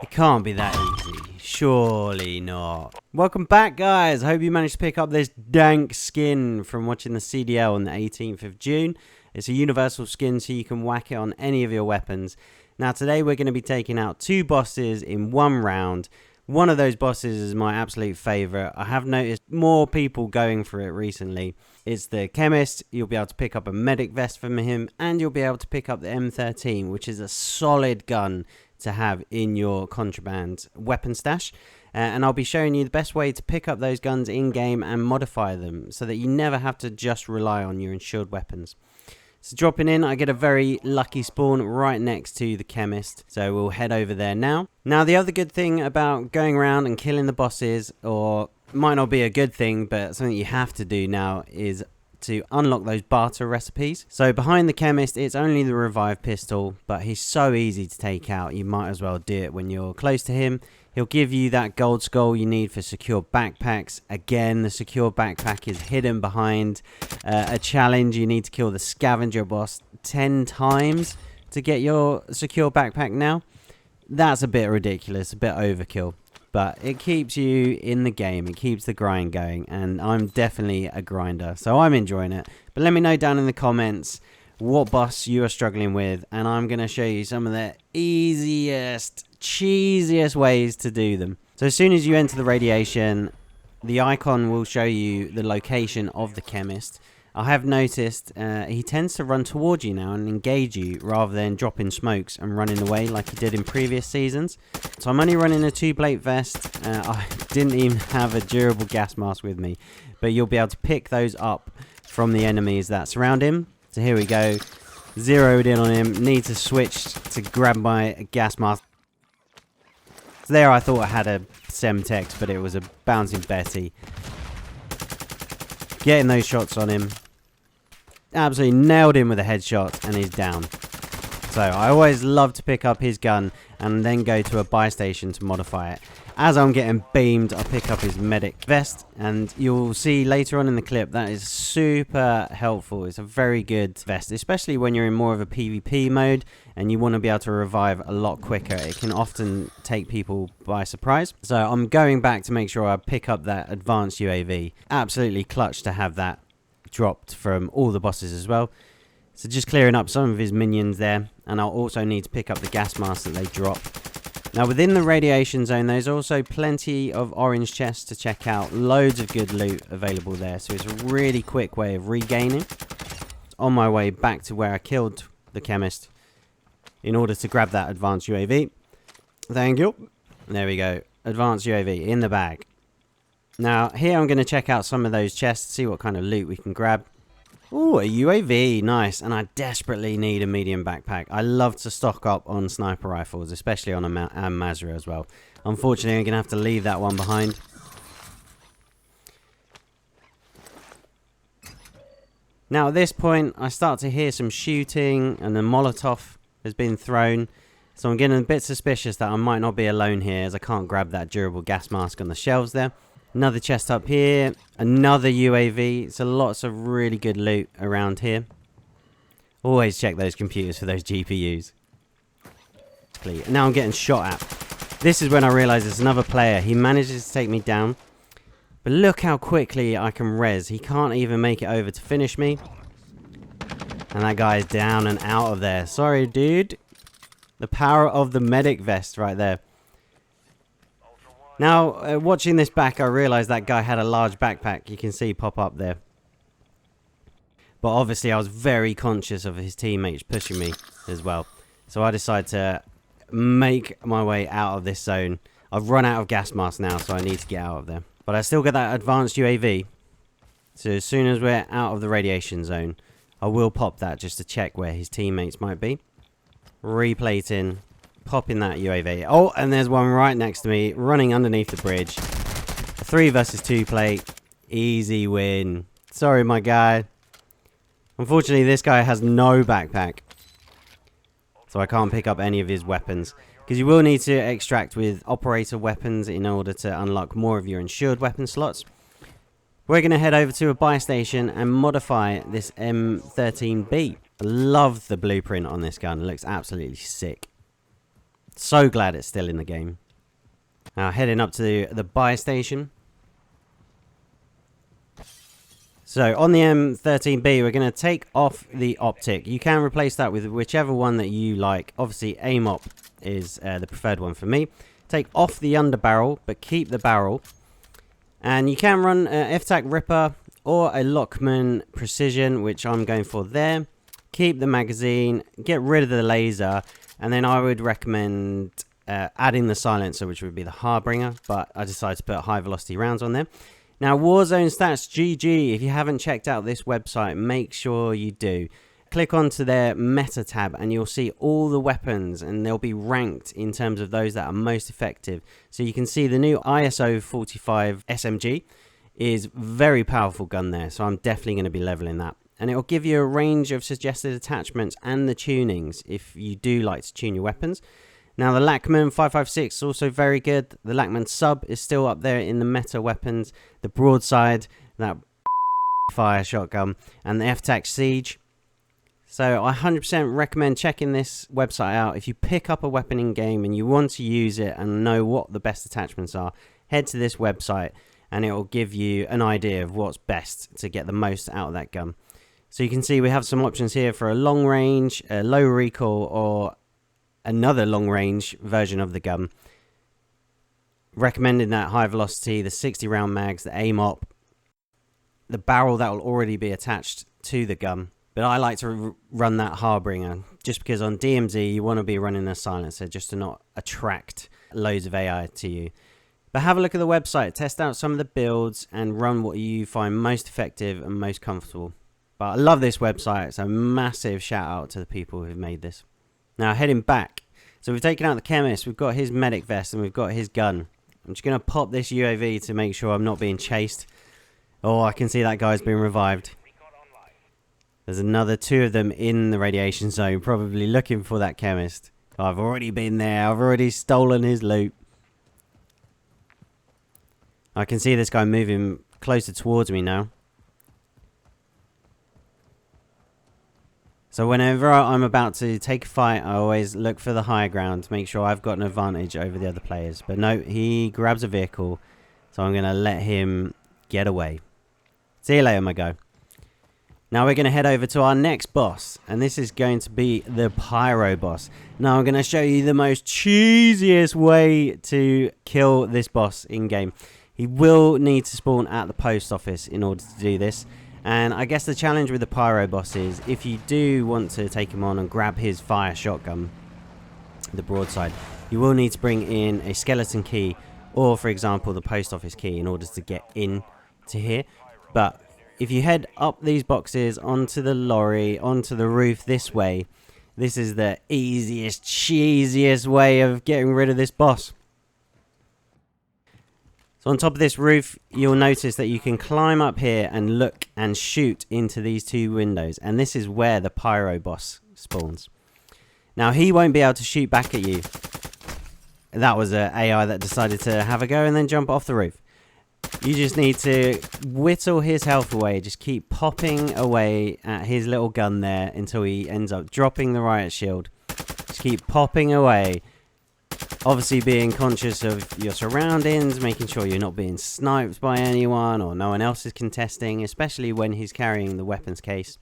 It can't be that easy. Surely not. Welcome back, guys. I hope you managed to pick up this dank skin from watching the CDL on the 18th of June. It's a universal skin, so you can whack it on any of your weapons. Now, today we're going to be taking out 2 bosses in 1 round. One of those bosses is my absolute favourite. I have noticed more people going for it recently. It's the Chemist. You'll be able to pick up a medic vest from him, and you'll be able to pick up the M13, which is a solid gun to have in your contraband weapon stash. And I'll be showing you the best way to pick up those guns in-game and modify them so that you never have to just rely on your insured weapons. So dropping in, I get a very lucky spawn right next to the Chemist. So we'll head over there now. Now, the other good thing about going around and killing the bosses, or might not be a good thing, but something you have to do now, is to unlock those barter recipes. So behind the Chemist, it's only the revive pistol, but he's so easy to take out. You might as well do it when you're close to him. He'll give you that gold skull you need for secure backpacks. Again, the secure backpack is hidden behind a challenge. You need to kill the scavenger boss 10 times to get your secure backpack now. That's a bit ridiculous, a bit overkill. But it keeps you in the game. It keeps the grind going. And I'm definitely a grinder, so I'm enjoying it. But let me know down in the comments what boss you are struggling with, and I'm going to show you some of the easiest, cheesiest ways to do them. So as soon as you enter the radiation, the icon will show you the location of the Chemist. I have noticed he tends to run towards you now and engage you rather than dropping smokes and running away like he did in previous seasons. So I'm only running a 2-plate vest. I didn't even have a durable gas mask with me, but you'll be able to pick those up from the enemies that surround him. So here we go, zeroed in on him, need to switch to grab my gas mask. So there I thought I had a Semtex, but it was a bouncing Betty. Getting those shots on him. Absolutely nailed him with a headshot, and he's down. So I always love to pick up his gun and then go to a buy station to modify it. As I'm getting beamed, I pick up his medic vest, and you'll see later on in the clip that is super helpful. It's a very good vest, especially when you're in more of a PvP mode and you want to be able to revive a lot quicker. It can often take people by surprise. So I'm going back to make sure I pick up that advanced UAV. Absolutely clutch to have that dropped from all the bosses as well. So just clearing up some of his minions there, and I'll also need to pick up the gas mask that they drop. Now, within the radiation zone, there's also plenty of orange chests to check out. Loads of good loot available there, so it's a really quick way of regaining. On my way back to where I killed the Chemist in order to grab that advanced UAV. Thank you. There we go. Advanced UAV in the bag. Now, here I'm going to check out some of those chests, see what kind of loot we can grab. Ooh, a UAV, nice. And I desperately need a medium backpack. I love to stock up on sniper rifles, especially on a Mazra as well. Unfortunately, I'm going to have to leave that one behind. Now, at this point, I start to hear some shooting, and a Molotov has been thrown. So I'm getting a bit suspicious that I might not be alone here, as I can't grab that durable gas mask on the shelves there. Another chest up here, another UAV. So lots of really good loot around here. Always check those computers for those GPUs. Now I'm getting shot at. This is when I realise there's another player. He manages to take me down. But look how quickly I can res. He can't even make it over to finish me. And that guy is down and out of there. Sorry, dude. The power of the medic vest right there. Now, watching this back, I realised that guy had a large backpack. You can see pop up there. But obviously, I was very conscious of his teammates pushing me as well. So I decided to make my way out of this zone. I've run out of gas masks now, so I need to get out of there. But I still got that advanced UAV. So as soon as we're out of the radiation zone, I will pop that just to check where his teammates might be. Replating. Popping that UAV. Oh, and there's one right next to me, running underneath the bridge. A 3 versus 2 plate. Easy win. Sorry, my guy. Unfortunately, this guy has no backpack. So I can't pick up any of his weapons. Because you will need to extract with operator weapons in order to unlock more of your insured weapon slots. We're going to head over to a buy station and modify this M13B. I love the blueprint on this gun. It looks absolutely sick. So glad it's still in the game. Now heading up to the buy station. So on the M13B, we're going to take off the optic. You can replace that with whichever one that you like. Obviously, aim op is the preferred one for me. Take off the underbarrel, but keep the barrel. And you can run F-Tac Ripper or a Lockman Precision, which I'm going for there. Keep the magazine, get rid of the laser, and then I would recommend adding the silencer, which would be the Harbinger, but I decided to put high velocity rounds on there. Now, Warzone Stats GG, if you haven't checked out this website, make sure you do. Click onto their meta tab and you'll see all the weapons, and they'll be ranked in terms of those that are most effective. So you can see the new ISO 45 SMG is very powerful gun there, so I'm definitely going to be leveling that. And it will give you a range of suggested attachments and the tunings if you do like to tune your weapons. Now the Lachman 556 is also very good. The Lachman sub is still up there in the meta weapons. The broadside, that fire shotgun, and the F-Tac Siege. So I 100% recommend checking this website out. If you pick up a weapon in game and you want to use it and know what the best attachments are, head to this website and it will give you an idea of what's best to get the most out of that gun. So you can see we have some options here for a long range, a low recoil, or another long range version of the gun. Recommending that high velocity, the 60 round mags, the aim op, the barrel that will already be attached to the gun. But I like to run that Harbinger just because on DMZ you want to be running a silencer just to not attract loads of AI to you. But have a look at the website, test out some of the builds and run what you find most effective and most comfortable. But I love this website, so massive shout out to the people who've made this. Now heading back, so we've taken out the Chemist, we've got his medic vest and we've got his gun. I'm just going to pop this UAV to make sure I'm not being chased. Oh, I can see that guy's been revived. There's another 2 of them in the radiation zone, probably looking for that Chemist. I've already been there, I've already stolen his loot. I can see this guy moving closer towards me now. So whenever I'm about to take a fight, I always look for the higher ground to make sure I've got an advantage over the other players. But no, he grabs a vehicle, so I'm going to let him get away. See you later, my guy. Now we're going to head over to our next boss, and this is going to be the Pyro boss. Now I'm going to show you the most cheesiest way to kill this boss in-game. He will need to spawn at the post office in order to do this. And I guess the challenge with the Pyro boss is if you do want to take him on and grab his fire shotgun, the broadside, you will need to bring in a skeleton key or, for example, the post office key in order to get in to here. But if you head up these boxes onto the lorry, onto the roof this way, this is the easiest, cheesiest way of getting rid of this boss. So on top of this roof, you'll notice that you can climb up here and look and shoot into these 2 windows. And this is where the Pyro boss spawns. Now, he won't be able to shoot back at you. That was an AI that decided to have a go and then jump off the roof. You just need to whittle his health away. Just keep popping away at his little gun there until he ends up dropping the riot shield. Just keep popping away. Obviously being conscious of your surroundings, making sure you're not being sniped by anyone or no one else is contesting, especially when he's carrying the weapons case.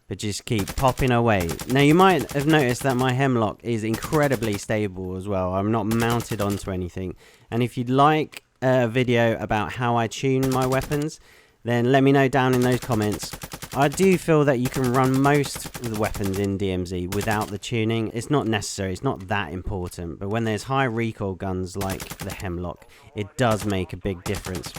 But just keep popping away. Now you might have noticed that my hemlock is incredibly stable as well. I'm not mounted onto anything. And if you'd like a video about how I tune my weapons, then let me know down in those comments. I do feel that you can run most of the weapons in DMZ without the tuning. It's not necessary, it's not that important, but when there's high recoil guns like the Hemlock, it does make a big difference.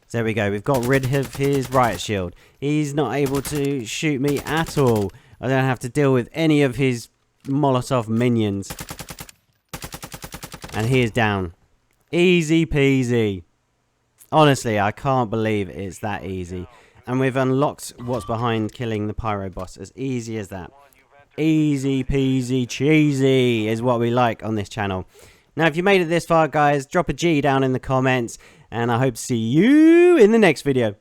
So there we go, we've got rid of his riot shield. He's not able to shoot me at all. I don't have to deal with any of his Molotov minions. And he is down. Easy peasy. Honestly, I can't believe it's that easy. And we've unlocked what's behind killing the Pyro boss. As easy as that. Easy peasy cheesy is what we like on this channel. Now, if you made it this far, guys, drop a G down in the comments. And I hope to see you in the next video.